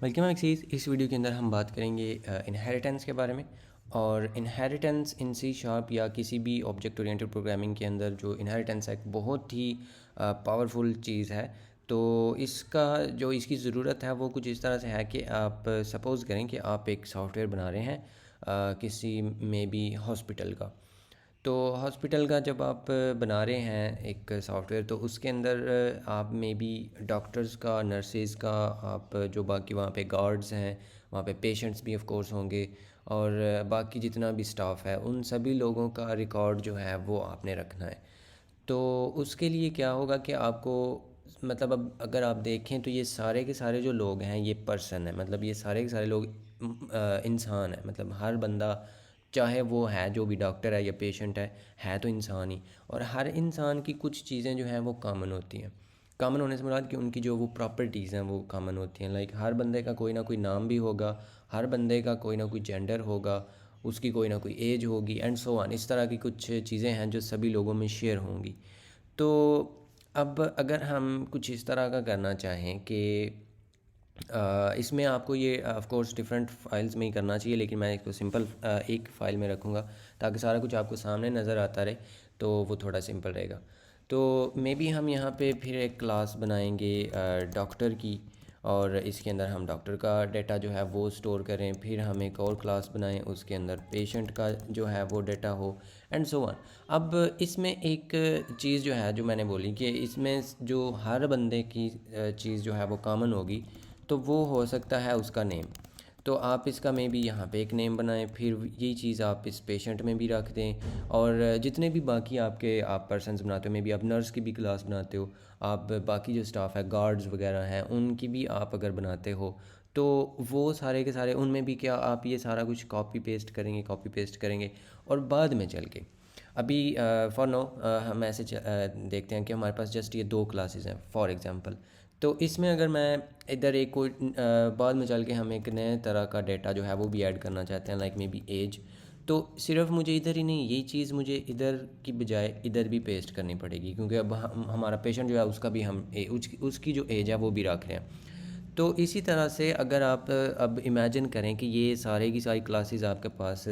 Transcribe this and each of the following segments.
Welcome axes. इस video के अंदर हम बात करेंगे इनहेरिटेंस के बारे में। और इनहेरिटेंस इन सी शार्प या किसी भी ऑब्जेक्ट ओरिएंटेड प्रोग्रामिंग के अंदर जो इनहेरिटेंस है एक बहुत ही पावरफुल चीज़ है। तो इसका जो इसकी ज़रूरत है वो कुछ इस तरह से है कि आप सपोज़ करें कि आप एक सॉफ्टवेयर बना रहे हैं किसी में भी हॉस्पिटल का। तो हॉस्पिटल का जब आप बना रहे हैं एक सॉफ्टवेयर, तो उसके अंदर आप में बी डॉक्टर्स का, नर्सेज़ का, आप जो बाकी वहाँ पे गार्ड्स हैं, वहाँ पे पेशेंट्स भी ऑफ कोर्स होंगे, और बाकी जितना भी स्टाफ है उन सभी लोगों का रिकॉर्ड जो है वो आपने रखना है। तो उसके लिए क्या होगा कि आपको मतलब अब अगर आप देखें तो ये सारे के सारे जो लोग हैं ये पर्सन है, मतलब ये सारे के सारे लोग इंसान है। मतलब हर बंदा, चाहे वो है जो भी डॉक्टर है या पेशेंट है तो इंसान ही। और हर इंसान की कुछ चीज़ें जो हैं वो कॉमन होती हैं। कॉमन होने से मुराद कि उनकी जो वो प्रॉपर्टीज़ हैं वो कॉमन होती हैं। लाइक हर बंदे का कोई ना कोई नाम भी होगा, हर बंदे का कोई ना कोई जेंडर होगा, उसकी कोई ना कोई एज होगी, एंड सो ऑन। इस तरह की कुछ चीज़ें हैं जो सभी लोगों में शेयर होंगी। तो अब अगर हम कुछ इस तरह का करना चाहें कि इसमें आपको ये ऑफ कोर्स डिफरेंट फाइल्स में ही करना चाहिए, लेकिन मैं इसको सिंपल एक फ़ाइल में रखूँगा ताकि सारा कुछ आपको सामने नज़र आता रहे, तो वो थोड़ा सिंपल रहेगा। तो मे बी हम यहाँ पे फिर एक क्लास बनाएंगे डॉक्टर की, और इसके अंदर हम डॉक्टर का डेटा जो है वो स्टोर करें। फिर हम एक और क्लास बनाएं, उसके अंदर पेशेंट का जो है वो डेटा हो, एंड सो ऑन। अब इसमें एक चीज़ जो है जो मैंने बोली कि इसमें जो हर बंदे की चीज़ जो है वो कॉमन होगी, तो वो हो सकता है उसका नेम। तो आप इसका में भी यहाँ पे एक नेम बनाएं, फिर यही चीज़ आप इस पेशेंट में भी रख दें। और जितने भी बाकी आपके आप पर्सन्स बनाते हो, मे बी आप नर्स की भी क्लास बनाते हो, आप बाकी जो स्टाफ है, गार्ड्स वगैरह हैं, उनकी भी आप अगर बनाते हो, तो वो सारे के सारे उनमें भी क्या आप ये सारा कुछ कॉपी पेस्ट करेंगे। और बाद में चल के अभी फॉर नो हम ऐसे देखते हैं कि हमारे पास जस्ट ये दो क्लासेस हैं फॉर एग्जांपल। तो इसमें अगर मैं इधर एक कोई बाद में चल के हम एक नए तरह का डेटा जो है वो भी ऐड करना चाहते हैं, लाइक मे बी एज। तो सिर्फ मुझे इधर ही नहीं, यही चीज़ मुझे इधर की बजाय इधर भी पेस्ट करनी पड़ेगी, क्योंकि अब हमारा पेशेंट जो है उसका भी हम उसकी जो एज है वो भी रख रहे हैं। तो इसी तरह से अगर आप अब इमेजिन करें कि ये सारे की सारी क्लासेस आपके पास,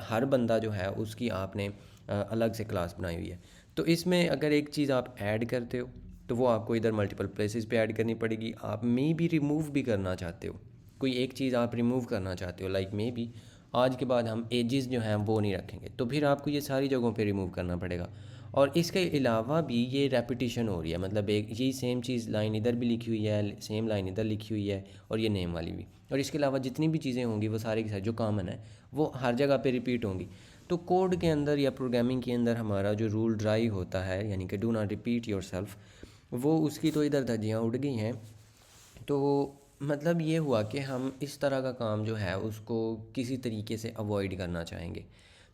हर बंदा जो है उसकी आपने अलग से क्लास बनाई हुई है। तो इसमें अगर एक चीज़ आप ऐड करते हो तो वो आपको इधर मल्टीपल प्लेसेस पे ऐड करनी पड़ेगी। आप मे भी रिमूव भी करना चाहते हो, कोई एक चीज़ आप रिमूव करना चाहते हो, लाइक मे बी आज के बाद हम एजेस जो हैं वो नहीं रखेंगे, तो फिर आपको ये सारी जगहों पे रिमूव करना पड़ेगा। और इसके अलावा भी ये रेपिटिशन हो रही है, मतलब एक यही सेम चीज़ लाइन इधर भी लिखी हुई है, सेम लाइन इधर लिखी हुई है, और ये नेम वाली भी। और इसके अलावा जितनी भी चीज़ें होंगी वो सारी की सारी जो कॉमन है वो हर जगह पे रिपीट होंगी। तो कोड के अंदर या प्रोग्रामिंग के अंदर हमारा जो रूल ड्राई होता है, यानी कि do not repeat your self, वो उसकी तो इधर धज्जियाँ उड़ गई हैं। तो मतलब ये हुआ कि हम इस तरह का काम जो है उसको किसी तरीके से अवॉइड करना चाहेंगे।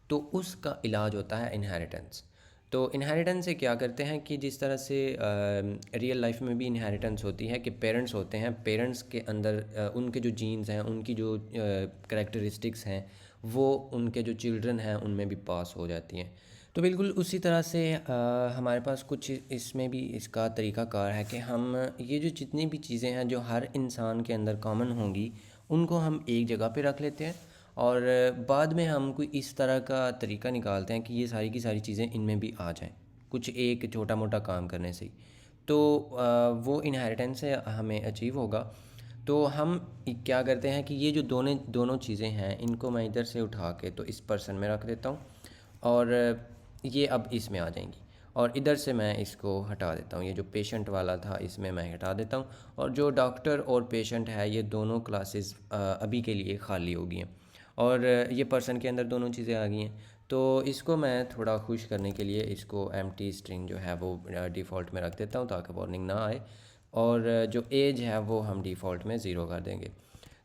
तो उसका इलाज होता है इनहेरिटेंस। तो इनहेरिटेंस से क्या करते हैं कि जिस तरह से रियल लाइफ में भी इनहेरिटेंस होती है कि पेरेंट्स होते हैं, पेरेंट्स के अंदर उनके जो जीन्स हैं, उनकी जो करेक्टरिस्टिक्स हैं, वो उनके जो चिल्ड्रन हैं उनमें भी पास हो जाती हैं। तो बिल्कुल उसी तरह से हमारे पास कुछ इसमें भी इसका तरीक़ाकार है कि हम ये जो जितनी भी चीज़ें हैं जो हर इंसान के अंदर कॉमन होंगी, उनको हम एक जगह पे रख लेते हैं, और बाद में हम कोई इस तरह का तरीका निकालते हैं कि ये सारी की सारी चीज़ें इनमें भी आ जाएं, कुछ एक छोटा मोटा काम करने से ही। तो वो इनहेरिटेंस से हमें अचीव होगा। तो हम क्या करते हैं कि ये जो दोनों दोनों चीज़ें हैं इनको मैं इधर से उठा के तो इस पर्सन में रख देता हूँ, और ये अब इसमें आ जाएंगी। और इधर से मैं इसको हटा देता हूँ, ये जो पेशेंट वाला था इसमें मैं हटा देता हूँ। और जो डॉक्टर और पेशेंट है ये दोनों क्लासेस अभी के लिए खाली हो गई हैं, और ये पर्सन के अंदर दोनों चीज़ें आ गई हैं। तो इसको मैं थोड़ा खुश करने के लिए इसको एम्प्टी स्ट्रिंग जो है वो डिफ़ॉल्ट में रख देता हूँ ताकि वार्निंग ना आए, और जो एज है वो हम डिफ़ॉल्ट में ज़ीरो कर देंगे।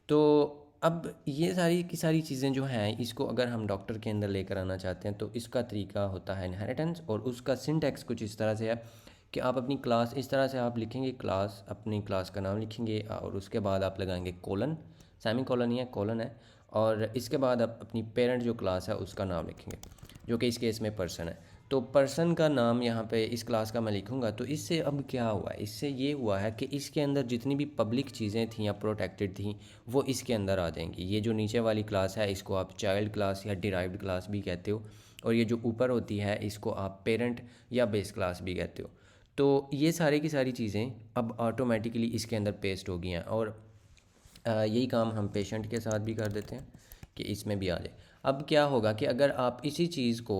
तो अब ये सारी की सारी चीज़ें जो हैं इसको अगर हम डॉक्टर के अंदर लेकर आना चाहते हैं तो इसका तरीका होता है इनहेरिटेंस, और उसका सिंटैक्स कुछ इस तरह से है कि आप अपनी क्लास इस तरह से आप लिखेंगे, क्लास अपनी क्लास का नाम लिखेंगे, और उसके बाद आप लगाएंगे कोलन, सेमी कोलन ही है, कोलन है। और इसके बाद आप अपनी पेरेंट जो क्लास है उसका नाम लिखेंगे, जो कि इस केस में पर्सन है। तो पर्सन का नाम यहाँ पे इस क्लास का मैं लिखूँगा। तो इससे अब क्या हुआ है, इससे ये हुआ है कि इसके अंदर जितनी भी पब्लिक चीज़ें थी या प्रोटेक्टेड थी वो इसके अंदर आ जाएंगी। ये जो नीचे वाली क्लास है इसको आप चाइल्ड क्लास या डिराइव्ड क्लास भी कहते हो, और ये जो ऊपर होती है इसको आप पेरेंट या बेस क्लास भी कहते हो। तो ये सारी की सारी चीज़ें अब ऑटोमेटिकली इसके अंदर पेस्ट हो गई हैं, और यही काम हम पेशेंट के साथ भी कर देते हैं कि इसमें भी आ जाए। अब क्या होगा कि अगर आप इसी चीज़ को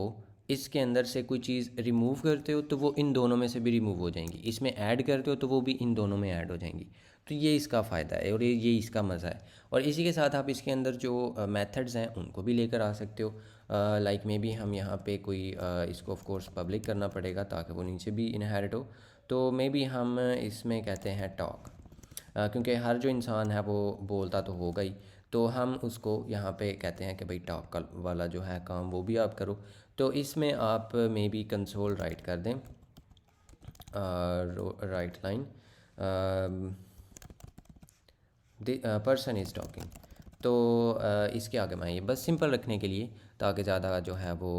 इसके अंदर से कोई चीज़ रिमूव करते हो तो वो इन दोनों में से भी रिमूव हो जाएंगी, इसमें ऐड करते हो तो वो भी इन दोनों में ऐड हो जाएंगी। तो ये इसका फ़ायदा है और ये इसका मज़ा है। और इसी के साथ आप इसके अंदर जो मेथड्स हैं उनको भी लेकर आ सकते हो। लाइक मे बी हम यहाँ पे कोई इसको ऑफ कोर्स पब्लिक करना पड़ेगा ताकि वो नीचे भी इनहेरिट हो। तो मे बी हम इसमें कहते हैं टॉक, क्योंकि हर जो इंसान है वो बोलता तो होगा ही, तो हम उसको यहाँ पे कहते हैं कि भाई टॉक का वाला जो है काम वो भी आप करो। तो इसमें आप मे बी कंसोल राइट कर दें, right line person is talking. तो इसके आगे मैं ये बस सिंपल रखने के लिए ताकि ज़्यादा जो है वो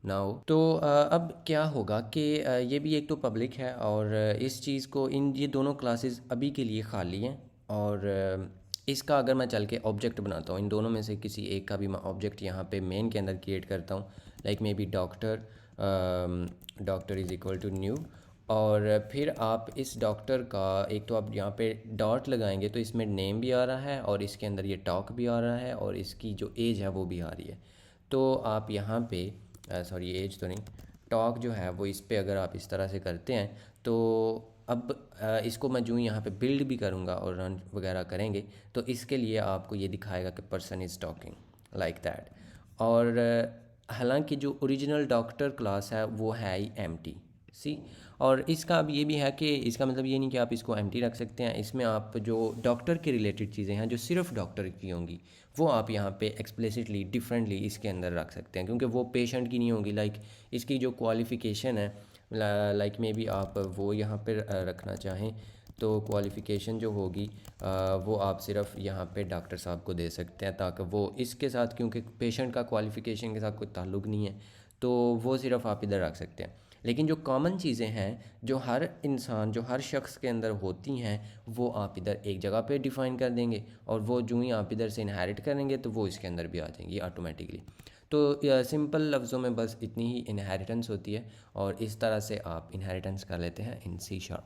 ना हो। तो अब क्या होगा कि ये भी एक तो पब्लिक है, और इस चीज़ को ये दोनों क्लासेस अभी के लिए खाली हैं। और इसका अगर मैं चल के ऑब्जेक्ट बनाता हूँ, इन दोनों में से किसी एक का भी मैं ऑब्जेक्ट यहाँ पे मेन के अंदर क्रिएट करता हूँ, like may be doctor, doctor is equal to new. और फिर आप इस डॉक्टर का एक तो आप यहाँ पे डॉट लगाएंगे तो इसमें नेम भी आ रहा है और इसके अंदर ये टॉक भी आ रहा है और इसकी जो एज है वो भी आ रही है। तो आप यहाँ पे सॉरी एज तो नहीं, टॉक जो है वो इस पे अगर आप इस तरह से करते हैं तो अब इसको मैं जो यहाँ पे बिल्ड भी करूँगा और रन वगैरह करेंगे तो इसके लिए आपको ये दिखाएगा कि person is talking like that. और हालांकि जो ओरिजिनल डॉक्टर क्लास है वो है ही एम्प्टी सी। और इसका अब ये भी है कि इसका मतलब ये नहीं कि आप इसको एम्प्टी रख सकते हैं, इसमें आप जो डॉक्टर के रिलेटेड चीज़ें हैं जो सिर्फ डॉक्टर की होंगी वो आप यहाँ पे एक्सप्लिसिटली डिफरेंटली इसके अंदर रख सकते हैं, क्योंकि वो पेशेंट की नहीं होंगी। लाइक इसकी जो क्वालिफ़िकेशन है, लाइक मे बी आप वो यहाँ पे रखना चाहें तो क्वालिफ़िकेशन जो होगी वो आप सिर्फ यहाँ पे डॉक्टर साहब को दे सकते हैं, ताकि वो इसके साथ, क्योंकि पेशेंट का क्वालिफ़िकेशन के साथ कोई ताल्लुक़ नहीं है तो वो सिर्फ आप इधर रख सकते हैं। लेकिन जो कॉमन चीज़ें हैं जो हर इंसान, जो हर शख्स के अंदर होती हैं, वो आप इधर एक जगह पे डिफ़ाइन कर देंगे, और वो जो ही आप इधर से इनहेरिट करेंगे तो वो इसके अंदर भी आ जाएंगी ऑटोमेटिकली। तो सिंपल लफ्ज़ों में बस इतनी ही इनहेरिटेंस होती है, और इस तरह से आप इनहेरिटेंस कर लेते हैं इन सी शार्प।